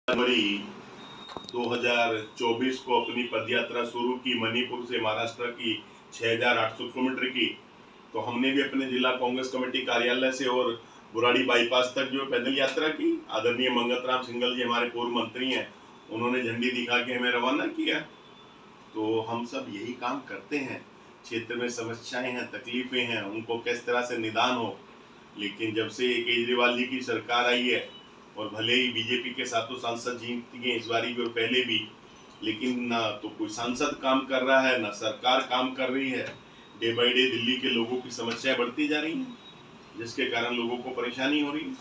जनवरी 2024 को अपनी पदयात्रा शुरू की मणिपुर से महाराष्ट्र की 6,800 किलोमीटर की। तो हमने भी अपने जिला कांग्रेस कमेटी कार्यालय से और बुराड़ी बाईपास तक जो पैदल यात्रा की। आदरणीय मंगतराम सिंघल जी हमारे पूर्व मंत्री हैं, उन्होंने झंडी दिखा के हमें रवाना किया। तो हम सब यही काम करते हैं। क्षेत्र में समस्याएं हैं, तकलीफें हैं, उनको किस तरह से निदान हो। लेकिन जब से केजरीवाल जी की सरकार आई है, और भले ही बीजेपी के साथों सांसद जीत गए इस बारी भी और पहले भी, लेकिन ना तो कोई सांसद काम कर रहा है, ना सरकार काम कर रही है। डे बाई डे दिल्ली के लोगों की समस्याएं बढ़ती जा रही हैं, जिसके कारण लोगों को परेशानी हो रही है।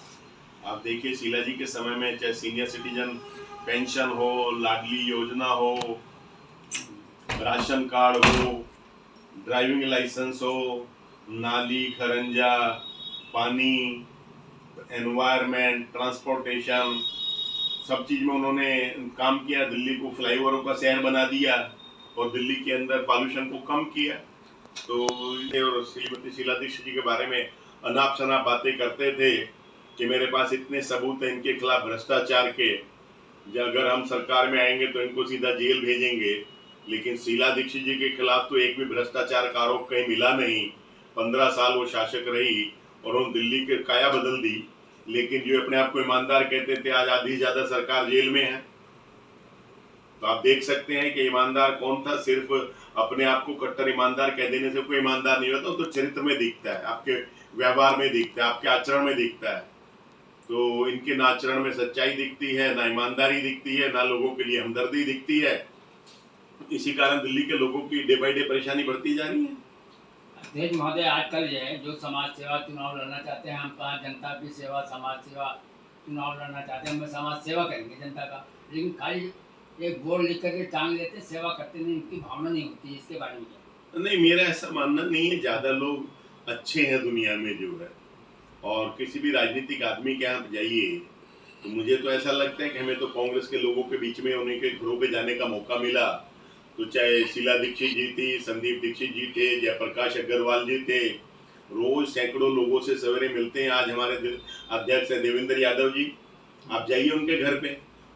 आप देखिए, शीला जी के समय में चाहे सीनियर सिटीजन पेंशन हो, लाडली योजना हो, राशन कार्ड हो, ड्राइविंग लाइसेंस हो, नाली खरंजा, पानी, एनवायरमेंट, ट्रांसपोर्टेशन, सब चीज में उन्होंने काम किया। दिल्ली को फ्लाईओवरों का शहर बना दिया और दिल्ली के अंदर पॉल्यूशन को कम किया। तो और श्रीमती शीला दीक्षित जी के बारे में अनाप शनाप बातें करते थे कि मेरे पास इतने सबूत हैं इनके खिलाफ भ्रष्टाचार के, अगर हम सरकार में आएंगे तो इनको सीधा जेल भेजेंगे। लेकिन शीला दीक्षित जी के खिलाफ तो एक भी भ्रष्टाचार का आरोप कहीं मिला नहीं। 15 साल वो शासक रही और उन्होंने दिल्ली के काया बदल दी। लेकिन जो अपने आप को ईमानदार कहते थे, आज आधी ज्यादा सरकार जेल में है। तो आप देख सकते हैं कि ईमानदार कौन था। सिर्फ अपने आप को कट्टर ईमानदार कह देने से कोई ईमानदार नहीं होता। तो चरित्र में दिखता है, आपके व्यवहार में दिखता है, आपके आचरण में दिखता है। तो इनके ना आचरण में सच्चाई दिखती है, ना ईमानदारी दिखती है, ना लोगों के लिए हमदर्दी दिखती है। इसी कारण दिल्ली के लोगों की डे बाई डे परेशानी बढ़ती जा रही है। अध्यक्ष महोदय, आजकल जो समाज सेवा चुनाव लड़ना चाहते हैं, हम कहा जनता की सेवा, समाज सेवा चुनाव लड़ना चाहते हैं, हम समाज सेवा करेंगे जनता का, लेकिन खाली एक बोर्ड लिख करके टांग लेते, सेवा करते नहीं, उनकी भावना नहीं होती। इसके बारे में क्या? नहीं, मेरा ऐसा मानना नहीं है। ज्यादा लोग अच्छे हैं दुनिया में जो है, और किसी भी राजनीतिक आदमी के यहाँ जाइए तो मुझे तो ऐसा लगता है कि हमें तो कांग्रेस के लोगों के बीच में उन्हीं के घरों पे जाने का मौका मिला। तो चाहे शीला दीक्षित जी थी, संदीप दीक्षित जी थे, जयप्रकाश अग्रवाल जी थे, रोज सैकड़ों लोगों से सवेरे मिलते हैं। आज हमारे अध्यक्ष है देवेंद्र यादव जी, आप जाइए उनके घर पे,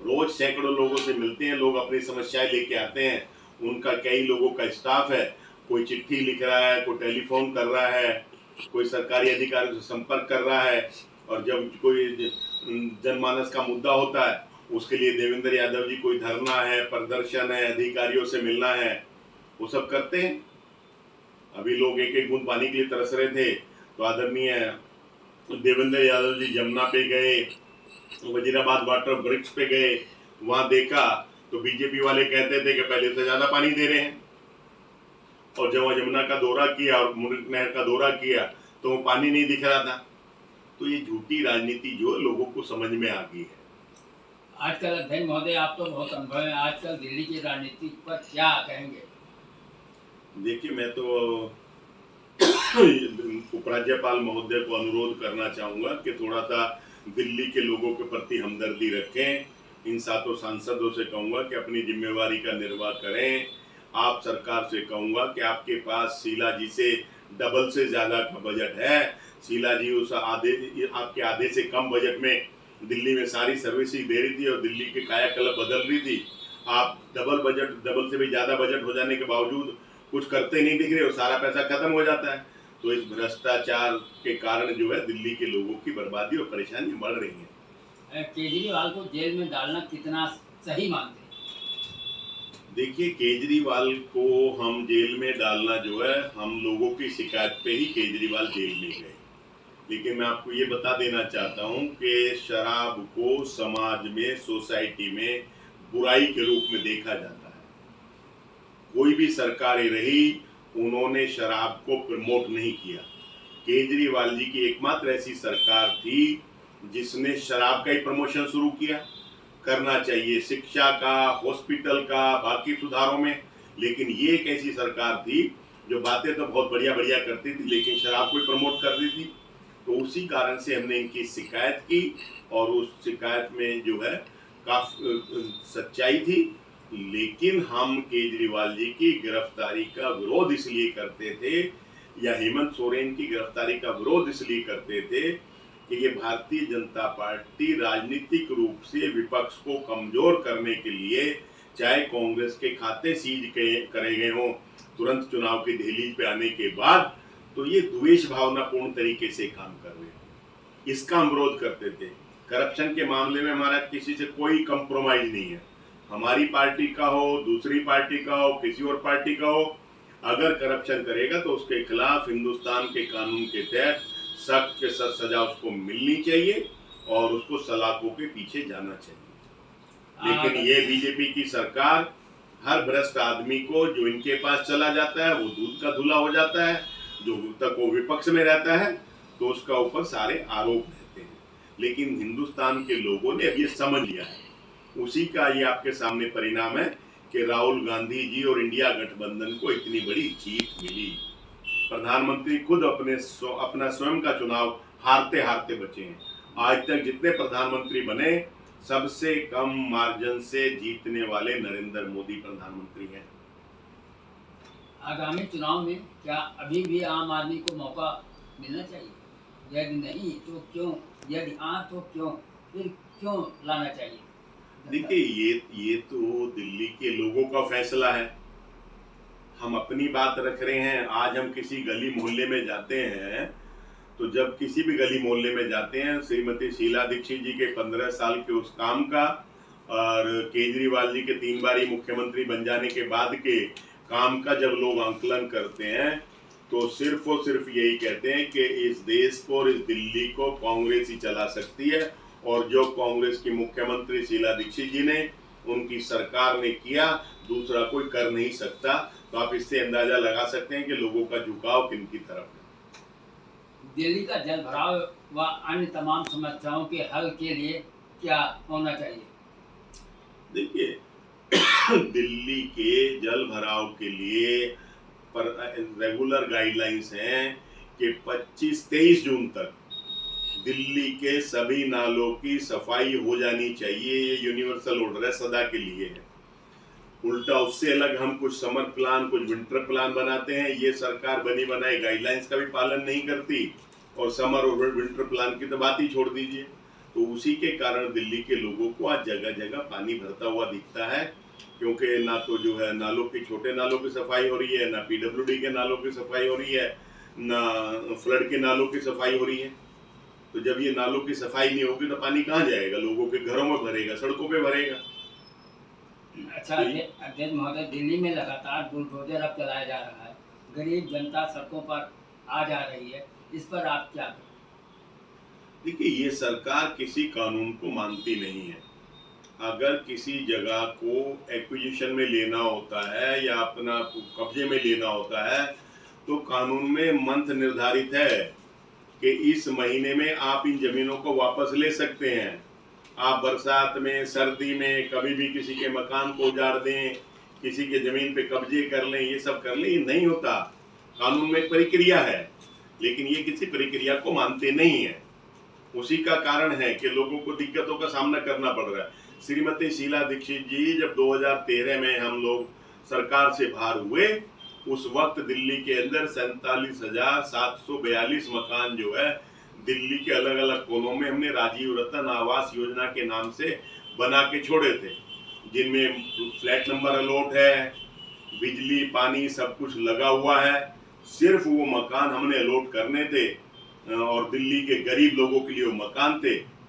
रोज सैकड़ों लोगों से मिलते हैं। लोग अपनी समस्याएं लेके आते हैं। उनका कई लोगों का स्टाफ है, कोई चिट्ठी लिख रहा है, कोई टेलीफोन कर रहा है, कोई सरकारी अधिकारी से संपर्क कर रहा है। और जब कोई जनमानस का मुद्दा होता है, उसके लिए देवेंद्र यादव जी कोई धरना है, प्रदर्शन है, अधिकारियों से मिलना है, वो सब करते हैं। अभी लोग एक एक बूंद पानी के लिए तरस रहे थे, तो आदरणीय देवेंद्र यादव जी जमुना पे गए, वजीराबाद वाटर ब्रिक्स पे गए, वहां देखा तो बीजेपी वाले कहते थे कि पहले से ज्यादा पानी दे रहे हैं। और जब यमुना का दौरा किया और मुर्ग नहर का दौरा किया तो वो पानी नहीं दिख रहा था। तो ये झूठी राजनीति जो लोगों को समझ में आ गई है। आजकल अध्यक्ष महोदय, आप तो बहुत अनुभव है, आजकल दिल्ली की राजनीति पर क्या कहेंगे? देखिए, मैं तो उपराज्यपाल महोदय को अनुरोध करना चाहूंगा कि थोड़ा सा दिल्ली के लोगों के प्रति हमदर्दी रखें। इन सातों सांसदों से कहूंगा कि अपनी जिम्मेवारी का निर्वाह करें। आप सरकार से कहूंगा कि आपके पास शीला जी से डबल से ज्यादा का बजट है। शीला जी उस आपके आधे से कम बजट में दिल्ली में सारी सर्विसेज दे रही थी और दिल्ली के कायाकल्प बदल रही थी। आप डबल से भी ज्यादा बजट हो जाने के बावजूद कुछ करते नहीं दिख रहे और सारा पैसा खत्म हो जाता है। तो इस भ्रष्टाचार के कारण जो है दिल्ली के लोगों की बर्बादी और परेशानी बढ़ रही है। केजरीवाल को जेल में डालना कितना सही मानते हैं? देखिए, केजरीवाल को हम जेल में डालना जो है, हम लोगों की शिकायत पे ही केजरीवाल जेल में गए। लेकिन मैं आपको ये बता देना चाहता हूँ कि शराब को समाज में, सोसाइटी में बुराई के रूप में देखा जाता है। कोई भी सरकारें रही, उन्होंने शराब को प्रमोट नहीं किया। केजरीवाल जी की एकमात्र ऐसी सरकार थी जिसने शराब का ही प्रमोशन शुरू किया। करना चाहिए शिक्षा का, हॉस्पिटल का, बाकी सुधारों में। लेकिन ये एक ऐसी सरकार थी जो बातें तो बहुत बढ़िया बढ़िया करती थी, लेकिन शराब को ही प्रमोट कर रही थी। तो उसी कारण से हमने इनकी शिकायत की, और उस शिकायत में जो है काफी सच्चाई थी। लेकिन हम केजरीवाल जी की गिरफ्तारी का विरोध इसलिए करते थे, या हेमंत सोरेन की गिरफ्तारी का विरोध इसलिए करते थे कि ये भारतीय जनता पार्टी राजनीतिक रूप से विपक्ष को कमजोर करने के लिए, चाहे कांग्रेस के खाते सीज करे गए हों तुरंत चुनाव की दहलीज पे आने के बाद, तो ये द्वेष भावनापूर्ण तरीके से काम कर रहे हैं। इसका हम विरोध करते थे। करप्शन के मामले में हमारा किसी से कोई कंप्रोमाइज नहीं है, हमारी पार्टी का हो, दूसरी पार्टी का हो, किसी और पार्टी का हो, अगर करप्शन करेगा तो उसके खिलाफ हिंदुस्तान के कानून के तहत सख्त से सख्त सजा उसको मिलनी चाहिए और उसको सलाखों के पीछे जाना चाहिए। लेकिन ये बीजेपी की सरकार हर भ्रष्ट आदमी को जो इनके पास चला जाता है वो दूध का धुला हो जाता है, जो तक वो विपक्ष में रहता है तो उसका ऊपर सारे आरोप रहते हैं। लेकिन हिंदुस्तान के लोगों ने अब ये समझ लिया है, उसी का ये आपके सामने परिणाम है कि राहुल गांधी जी और इंडिया गठबंधन को इतनी बड़ी जीत मिली। प्रधानमंत्री खुद अपना स्वयं का चुनाव हारते हारते बचे हैं। आज तक जितने प्रधानमंत्री बने सबसे कम मार्जिन से जीतने वाले नरेंद्र मोदी प्रधानमंत्री हैं। आगामी चुनाव में क्या अभी भी आम आदमी को मौका मिलना चाहिए? यदि नहीं तो क्यों? यदि हाँ तो क्यों? फिर क्यों लाना चाहिए? देखिए, ये तो दिल्ली के लोगों का फैसला है। हम अपनी बात रख रहे हैं। आज हम किसी गली मोहल्ले में जाते हैं तो जब किसी भी गली मोहल्ले में जाते हैं, श्रीमती शीला दीक्षित जी के 15 साल के उस काम का और केजरीवाल जी के 3 बारी मुख्यमंत्री बन जाने के बाद के काम का जब लोग आंकलन करते हैं तो सिर्फ और सिर्फ यही कहते हैं कि इस देश को और इस दिल्ली को कांग्रेस ही चला सकती है, और जो कांग्रेस की मुख्यमंत्री शीला दीक्षित जी ने, उनकी सरकार ने किया, दूसरा कोई कर नहीं सकता। तो आप इससे अंदाजा लगा सकते हैं कि लोगों का झुकाव किनकी तरफ है। दिल्ली का जल भराव व अन्य तमाम समस्याओं के हल के लिए क्या होना चाहिए? देखिए, दिल्ली के जल भराव के लिए रेगुलर गाइडलाइंस हैं कि 23 जून तक दिल्ली के सभी नालों की सफाई हो जानी चाहिए। ये यूनिवर्सल ऑर्डर है, सदा के लिए है। उल्टा उससे अलग हम कुछ समर प्लान, कुछ विंटर प्लान बनाते हैं। ये सरकार बनी बनाई गाइडलाइंस का भी पालन नहीं करती और समर और विंटर प्लान की तो बात ही छोड़ दीजिए। तो उसी के कारण दिल्ली के लोगों को आज जगह जगह पानी भरता हुआ दिखता है, क्योंकि ना तो जो है नालों की, छोटे नालों की सफाई हो रही है, ना पीडब्ल्यूडी के नालों की सफाई हो रही है, ना फ्लड के नालों की सफाई हो रही है। तो जब ये नालों की सफाई नहीं होगी तो पानी कहाँ जाएगा? लोगों के घरों में भरेगा, सड़कों पे भरेगा। अच्छा अध्यक्ष महोदय, दिल्ली में लगातार बुलडोजर अब चलाया जा रहा है, गरीब जनता सड़कों पर आ जा रही है, इस पर आप क्या कहें? देखिए, ये सरकार किसी कानून को मानती नहीं है। अगर किसी जगह को एक्विजिशन में लेना होता है या अपना कब्जे में लेना होता है तो कानून में मंथ निर्धारित है कि इस महीने में आप इन जमीनों को वापस ले सकते हैं। आप बरसात में, सर्दी में कभी भी किसी के मकान को उजाड़ दें, किसी के जमीन पे कब्जे कर लें, ये सब कर लें, ये नहीं होता। कानून में एक प्रक्रिया है, लेकिन ये किसी प्रक्रिया को मानते नहीं है। उसी का कारण है कि लोगों को दिक्कतों का सामना करना पड़ रहा है। श्रीमती शीला दीक्षित जी जब 2013 में हम लोग सरकार से बाहर हुए, उस वक्त दिल्ली के अंदर 47,742 मकान जो है दिल्ली के अलग अलग कोनों में हमने राजीव रतन आवास योजना के नाम से बना के छोड़े थे, जिनमें फ्लैट नंबर अलॉट है, बिजली पानी सब कुछ लगा हुआ है। सिर्फ वो मकान हमने अलॉट करने थे और दिल्ली के गरीब लोगों के लिए वो मकान थे।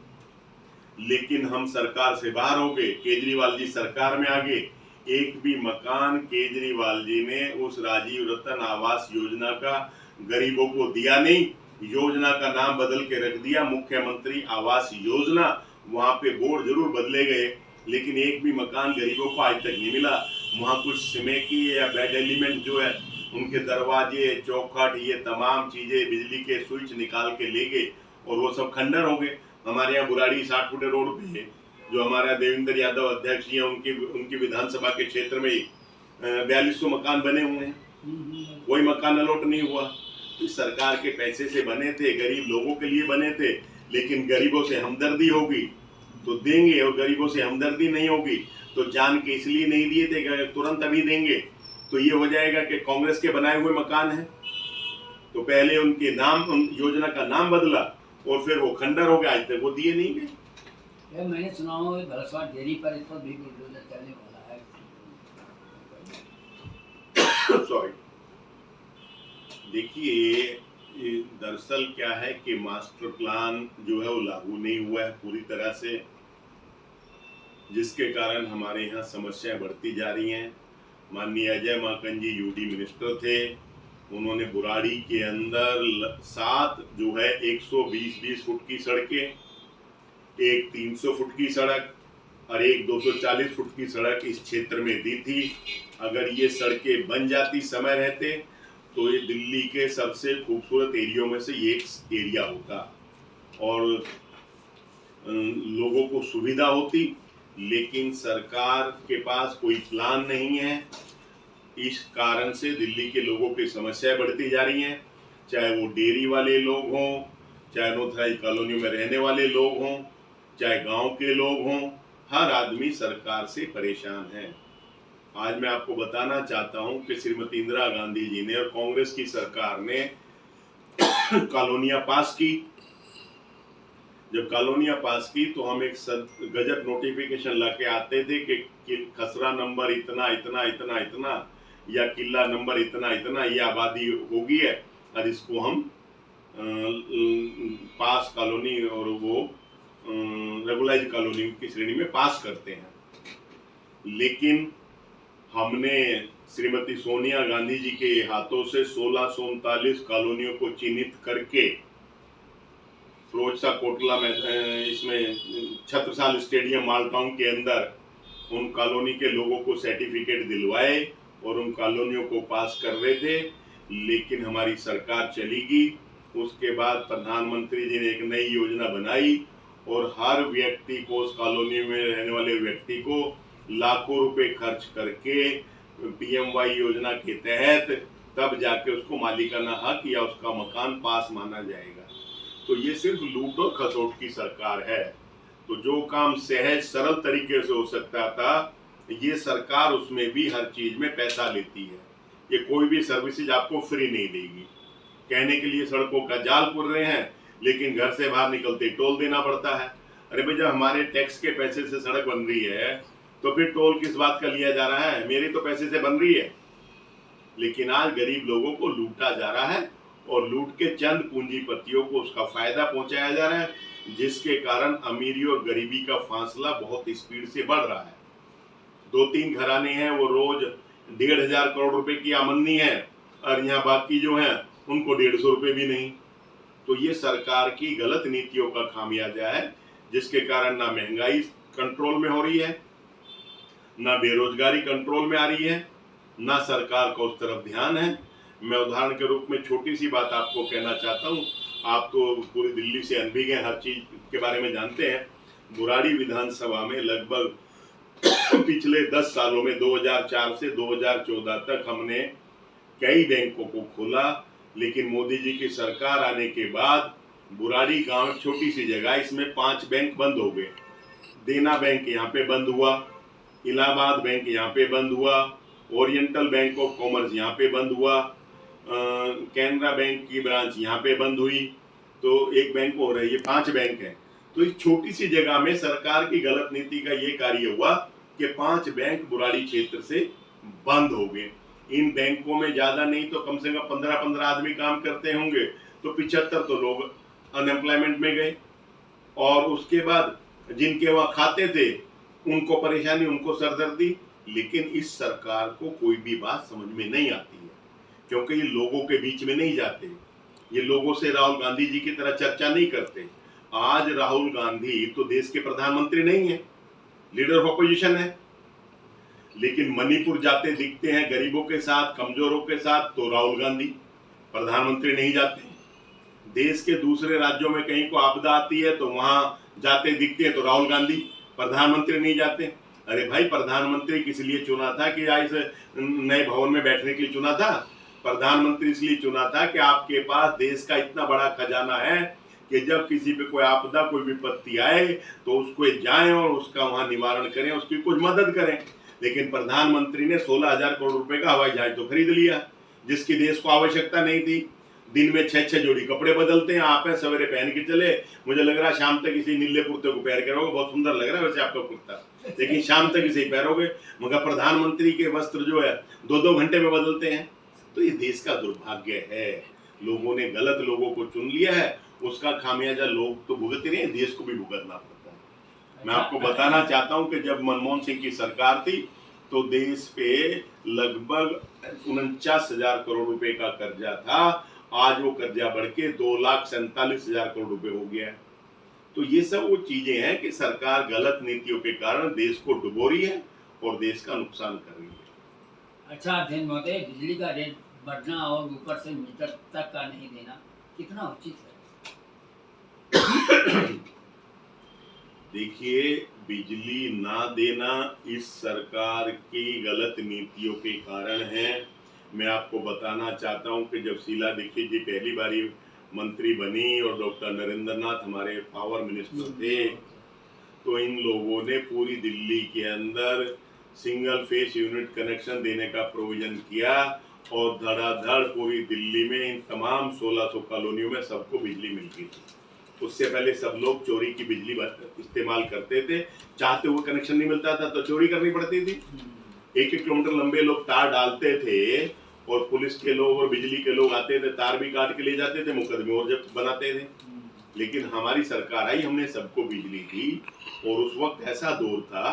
लेकिन हम सरकार से बाहर हो गए, केजरीवाल जी सरकार में आ गए, एक भी मकान केजरीवाल जी ने उस राजीव रतन आवास योजना का गरीबों को दिया नहीं। योजना का नाम बदल के रख दिया मुख्यमंत्री आवास योजना। वहां पे बोर्ड जरूर बदले गए, लेकिन एक भी मकान गरीबों को आज तक नहीं मिला। वहां कुछ सिमेकी या बेड एलिमेंट जो है, उनके दरवाजे, चौखट, ये तमाम चीजें, बिजली के स्विच निकाल के ले गए और वो सब खंडर हो गए। हमारे यहाँ बुराड़ी 60 फुटे रोड पे है, जो हमारा देवेंद्र यादव अध्यक्ष जी हैं, उनकी विधानसभा के क्षेत्र में 4200 मकान बने हुए हैं, कोई मकान अलॉट नहीं हुआ। इस सरकार के पैसे से बने थे, गरीब लोगों के लिए बने थे, लेकिन गरीबों से हमदर्दी होगी तो देंगे, और गरीबों से हमदर्दी नहीं होगी तो जान के इसलिए नहीं दिए थे कि तुरंत अभी देंगे तो ये हो जाएगा कि कांग्रेस के बनाए हुए मकान हैं। तो पहले उनके नाम, उन योजना का नाम बदला और फिर वो खंडर हो गया, आज तक वो दिए नहीं गए। ये मैंने सुना हूँ भरसवा डेयरी पर इस पर भी बुलडोजर चलने वाला है। सॉरी। देखिए, ये दरअसल क्या है कि मास्टर प्लान जो है वो लागू नहीं हुआ है पूरी तरह से, जिसके कारण हमारे यहाँ समस्याएं बढ़ती जा रही हैं। माननीय अजय माकन जी यूडी मिनिस्टर थे, उन्होंने बुराड़ी के अंदर 7 जो है 120-20 फुट की सड़कें, एक 300 फुट की सड़क और एक 240 फुट की सड़क इस क्षेत्र में दी थी। अगर ये सड़कें बन जाती समय रहते तो ये दिल्ली के सबसे खूबसूरत एरियो में से एक एरिया होता और लोगों को सुविधा होती। लेकिन सरकार के पास कोई प्लान नहीं है, इस कारण से दिल्ली के लोगों की समस्याएं बढ़ती जा रही हैं। चाहे वो डेयरी वाले लोग हों, चाहे अनऑथराइज कॉलोनियों में रहने वाले लोग हों, चाहे गांव के लोग हों, हर आदमी सरकार से परेशान है। आज मैं आपको बताना चाहता हूं कि श्रीमती इंदिरा गांधी जी ने और कांग्रेस की सरकार ने कॉलोनियां पास की। जब कॉलोनियां पास की तो हम एक गजट नोटिफिकेशन लाके आते थे कि खसरा नंबर इतना इतना इतना इतना या किला नंबर इतना इतना ये आबादी होगी है और इसको हम पास कॉलोनी और वो रेगुलाइज कॉलोनी की श्रेणी में पास करते हैं। लेकिन हमने श्रीमती सोनिया गांधी जी के हाथों से 1639 कॉलोनियों को चिन्हित करके फिरोजशाह कोटला में इसमें छत्रसाल स्टेडियम मालटाउन के अंदर उन कॉलोनी के लोगों को सर्टिफिकेट दिलवाए और उन कॉलोनियों को पास कर रहे थे। लेकिन हमारी सरकार चली गई। उसके बाद प्रधानमंत्री जी ने एक नई योजना बनाई और हर व्यक्ति को, उस कॉलोनी में रहने वाले व्यक्ति को लाखों रुपए खर्च करके पीएमवाई योजना के तहत तब जाके उसको मालिकाना हक या उसका मकान पास माना जाएगा। तो ये सिर्फ लूट और खसोट की सरकार है। तो जो काम सहज सरल तरीके से हो सकता था, ये सरकार उसमें भी हर चीज में पैसा लेती है। ये कोई भी सर्विसेज आपको फ्री नहीं देगी। कहने के लिए सड़कों का जाल पुर रहे हैं, लेकिन घर से बाहर निकलते टोल देना पड़ता है। अरे भाई, जब हमारे टैक्स के पैसे से सड़क बन रही है तो फिर टोल किस बात का लिया जा रहा है? मेरे तो पैसे से बन रही है। लेकिन आज गरीब लोगों को लूटा जा रहा है और लूट के चंद पूंजीपतियों को उसका फायदा पहुंचाया जा रहा है, जिसके कारण अमीरी और गरीबी का फासला बहुत स्पीड से बढ़ रहा है। 2-3 घराने हैं, वो रोज 1,500 करोड़ रुपए की आमदनी है और यहाँ बाकी जो है उनको 150 रुपए भी नहीं। तो ये सरकार की गलत नीतियों का खामियाजा है, जिसके कारण ना महंगाई कंट्रोल में हो रही है, ना बेरोजगारी कंट्रोल में आ रही है, ना सरकार का उस तरफ ध्यान है। मैं उदाहरण के रूप में छोटी सी बात आपको कहना चाहता हूँ। आप तो पूरी दिल्ली से अनभिज्ञ हैं, हर चीज के बारे में जानते हैं। बुराड़ी विधानसभा में लगभग पिछले 10 सालों में 2004 से 2014 तक हमने कई बैंकों को खोला, लेकिन मोदी जी की सरकार आने के बाद बुराड़ी गांव छोटी सी जगह, इसमें 5 बैंक बंद हो गए। देना बैंक यहाँ पे बंद हुआ, इलाहाबाद बैंक यहाँ पे बंद हुआ, ओरिएंटल बैंक ऑफ कॉमर्स यहाँ पे बंद हुआ, कैनरा बैंक की ब्रांच यहाँ पे बंद हुई। तो एक बैंक हो रही है, 5 बैंक हैं। तो इस छोटी सी जगह में सरकार की गलत नीति का ये कार्य हुआ कि 5 बैंक बुराड़ी क्षेत्र से बंद हो गए। इन बैंकों में ज्यादा नहीं तो कम से कम 15-15 आदमी काम करते होंगे, तो 75 तो लोग अनएम्प्लॉयमेंट में गए। और उसके बाद जिनके वहां खाते थे उनको परेशानी, उनको सरदर्दी। लेकिन इस सरकार को कोई भी बात समझ में नहीं आती है, क्योंकि ये लोगों के बीच में नहीं जाते। ये लोगों से राहुल गांधी जी की तरह चर्चा नहीं करते। आज राहुल गांधी तो देश के प्रधानमंत्री नहीं है, लीडर ऑफ अपोजिशन है, लेकिन मणिपुर जाते दिखते हैं गरीबों के साथ, कमजोरों के साथ, तो राहुल गांधी प्रधानमंत्री नहीं जाते। देश के दूसरे राज्यों में कहीं को आपदा आती है तो वहां जाते दिखते हैं, तो राहुल गांधी प्रधानमंत्री नहीं जाते। अरे भाई, प्रधानमंत्री किस लिए चुना था? कि इस नए भवन में बैठने के लिए चुना था? प्रधानमंत्री इसलिए चुना था कि आपके पास देश का इतना बड़ा खजाना है कि जब किसी पे कोई आपदा, कोई विपत्ति आए तो उसको जाएं और उसका वहां निवारण करें, उसकी कुछ मदद करें। लेकिन प्रधानमंत्री ने 16,000 करोड़ रुपए का हवाई जहाज तो खरीद लिया, जिसकी देश को आवश्यकता नहीं थी। दिन में 6 जोड़ी कपड़े बदलते हैं। आप है सवेरे पहन के चले, मुझे लग रहा है शाम तक इसी नीले कुर्ते को पहन के रहोगे, बहुत सुंदर लग रहा है वैसे आपका कुर्ता, लेकिन शाम तक इसे पहनोगे। मगर प्रधानमंत्री के वस्त्र जो है 2-2 घंटे में बदलते हैं। तो ये देश का दुर्भाग्य है, लोगों ने गलत लोगों को चुन लिया है, उसका खामियाजा लोग तो भुगत ही नहीं, देश को भी भुगतना पड़ता है। मैं आपको बताना चाहता हूं कि जब मनमोहन सिंह की सरकार थी तो देश पे लगभग 49,000 करोड़ रुपए का कर्जा था। आज वो कर्जा बढ़ के 2,47,000 करोड़ रुपए हो गया है। तो ये सब वो चीजें हैं कि सरकार गलत नीतियों के कारण देश को डुबो रही है और देश का नुकसान कर रही है। अच्छा अध्ययन महोदय, बिजली का रेट बढ़ना और ऊपर से मीटर तक का नहीं देना कितना उचित है? देखिए, बिजली ना देना इस सरकार की गलत नीतियों के कारण है। मैं आपको बताना चाहता हूं कि जब शीला दीक्षित जी पहली बारी मंत्री बनी और डॉक्टर नरेंद्र नाथ हमारे पावर मिनिस्टर थे, तो इन लोगों ने पूरी दिल्ली के अंदर सिंगल फेस यूनिट कनेक्शन देने का प्रोविजन किया और धड़ाधड़ पूरी दिल्ली में इन तमाम 1600 कॉलोनियों में सबको बिजली मिल गई थी। उससे पहले सब लोग चोरी की बिजली इस्तेमाल करते थे, चाहते हुए कनेक्शन नहीं मिलता था तो चोरी करनी पड़ती थी। 1-1 किलोमीटर लंबे लोग तार डालते थे और पुलिस के लोग और बिजली के लोग आते थे, तार भी काट के ले जाते थे, मुकदमे और जब बनाते थे। लेकिन हमारी सरकार आई, हमने सबको बिजली दी और उस वक्त ऐसा दौर था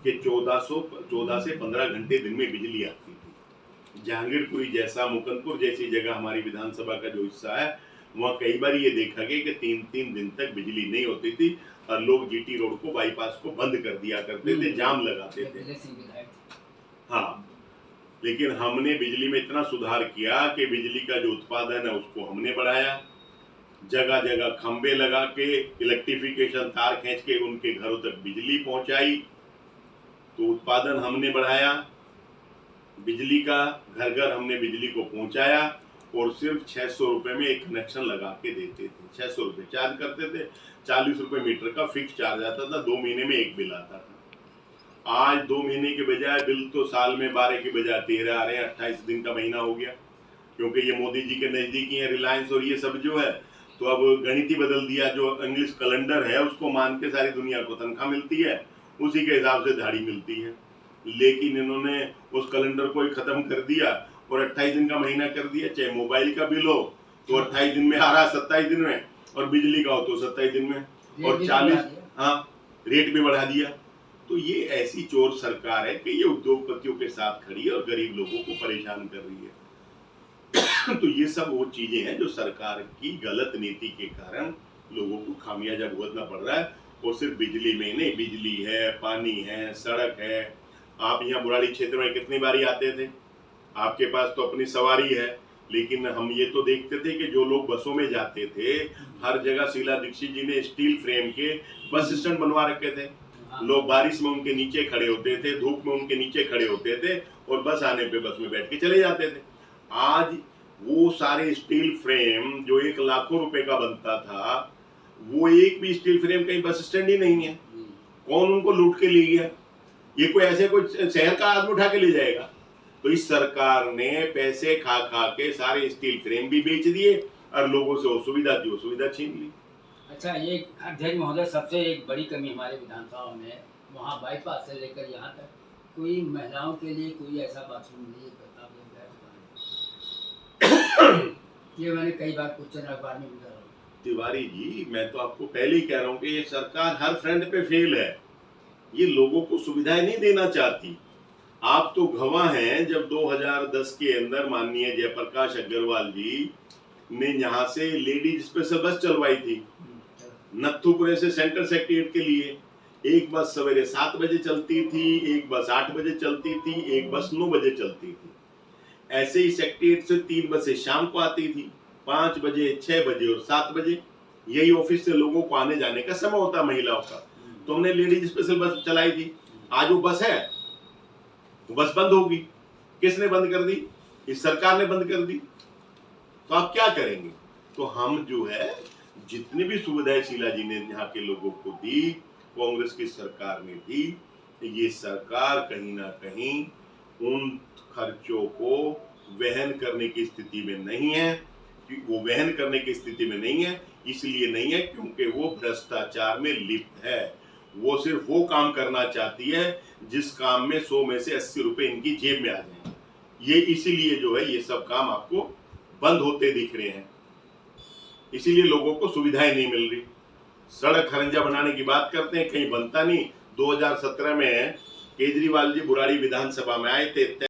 कि 14 से 15 घंटे दिन में बिजली आती थी। जहांगीरपुरी जैसा, मुकंदपुर जैसी जगह हमारी विधानसभा का जो हिस्सा है, वहाँ कई बार ये देखा गया कि 3-3 दिन तक बिजली नहीं होती थी और लोग जीटी रोड को, बाईपास को बंद कर दिया करते थे, जाम लगाते थे। हाँ, लेकिन हमने बिजली में इतना सुधार किया कि बिजली का जो उत्पादन है उसको हमने बढ़ाया। जगह जगह खंबे लगा के इलेक्ट्रिफिकेशन, तार खींच के उनके घरों तक बिजली पहुंचाई, तो उत्पादन हमने बढ़ाया बिजली का, घर घर हमने बिजली को पहुंचाया और सिर्फ 600 रुपए में एक कनेक्शन लगा के देते थे। 600 रुपए चार्ज करते थे, 40 रुपए मीटर का फिक्स चार्ज आता था, 2 महीने में एक बिल आता था। आज 2 महीने के बजाय बिल तो साल में 12 के बजाय 13 आ रहे हैं, 28 दिन का महीना हो गया, क्योंकि ये मोदी जी के नजदीकी है रिलायंस और ये सब जो है, तो अब गणित ही बदल दिया। जो इंग्लिश कैलेंडर है उसको मान के सारी दुनिया को तनख्वाह मिलती है, उसी के हिसाब से दिहाड़ी मिलती है। लेकिन इन्होंने उस कैलेंडर को ही खत्म कर दिया और 28 दिन का महीना कर दिया। चाहे मोबाइल का बिल हो तो 28 दिन में आ रहा है, 27 दिन में, और बिजली का हो तो 27 दिन में, और 40, हाँ, रेट भी बढ़ा दिया। तो ये ऐसी चोर सरकार है कि ये उद्योगपतियों के साथ खड़ी है और गरीब लोगों को परेशान कर रही है। तो ये सब वो चीजें हैं जो सरकार की गलत नीति के कारण लोगों को खामियाजा भुगतना पड़ रहा है। और सिर्फ बिजली में नहीं, बिजली है, पानी है, सड़क है। आप यहाँ बुराड़ी क्षेत्र में कितनी बारी आते थे, आपके पास तो अपनी सवारी है, लेकिन हम ये तो देखते थे कि जो लोग बसों में जाते थे, हर जगह शीला दीक्षित जी ने स्टील फ्रेम के बस स्टैंड बनवा रखे थे। लोग बारिश में उनके नीचे खड़े होते थे, धूप में उनके नीचे खड़े होते थे और बस आने पे बस में बैठ के चले जाते थे। आज वो सारे स्टील फ्रेम जो 1 लाखों रुपए का बनता था, वो एक भी स्टील फ्रेम कहीं बस स्टैंड ही नहीं है। कौन उनको लूट के ले गया? ये कोई ऐसे कोई शहर का आदमी उठा के ले जाएगा? तो इस सरकार ने पैसे खा खा के सारे स्टील फ्रेम भी बेच दिए और लोगों से वो सुविधा थी, वो सुविधा छीन ली। अच्छा, ये अध्यक्ष महोदय, सबसे एक बड़ी कमी हमारे विधानसभा में, वहाँ बाईपास से लेकर यहाँ तक कोई महिलाओं के लिए कोई ऐसा बाथरूम नहीं है, ये मैंने कई बार क्वेश्चन अखबार में भी कर रहा हूँ। तिवारी जी, मैं तो आपको पहले ही कह रहा हूँ कि ये सरकार हर फ्रंट पे फेल है। ये लोगों को सुविधाएं नहीं देना चाहती। आप तो गवाह हैं, जब 2010 के अंदर माननीय जयप्रकाश अग्रवाल जी ने यहाँ से लेडीज स्पेशल बस चलवाई थी नत्थुपुरे से सेंट्रल सेक्रेटेरिएट के लिए। एक बस सवेरे 7 बजे चलती थी, एक बस 8 बजे चलती थी, एक बस 9 बजे चलती थी। ऐसे ही सेक्रेटेरिएट से 3 बसें शाम को आती थी, 5 बजे, 6 बजे और 7 बजे। यही ऑफिस से लोगों को आने जाने का समय होता महिलाओं का। तो हमने लेडीज स्पेशल बस चलाई थी। आज वो बस है, वो बस बंद होगी। किसने बंद कर दी? इस सरकार ने बंद कर दी। तो आप क्या करेंगे? तो हम जो है, जितनी भी सुविधाएं शीला जी ने यहाँ के लोगों को दी, कांग्रेस की सरकार ने दी, ये सरकार कहीं ना कहीं उन खर्चों को वहन करने की स्थिति में नहीं है, कि वो वहन करने की स्थिति में नहीं है। इसलिए नहीं है क्योंकि वो भ्रष्टाचार में लिप्त है। वो सिर्फ वो काम करना चाहती है जिस काम में 100 में से 80 रुपए इनकी जेब में आ जाए। ये इसीलिए जो है ये सब काम आपको बंद होते दिख रहे हैं। इसीलिए लोगों को सुविधाएं नहीं मिल रही। सड़क खरंजा बनाने की बात करते हैं, कहीं बनता नहीं। 2017 में केजरीवाल जी बुराड़ी विधानसभा में आए थे,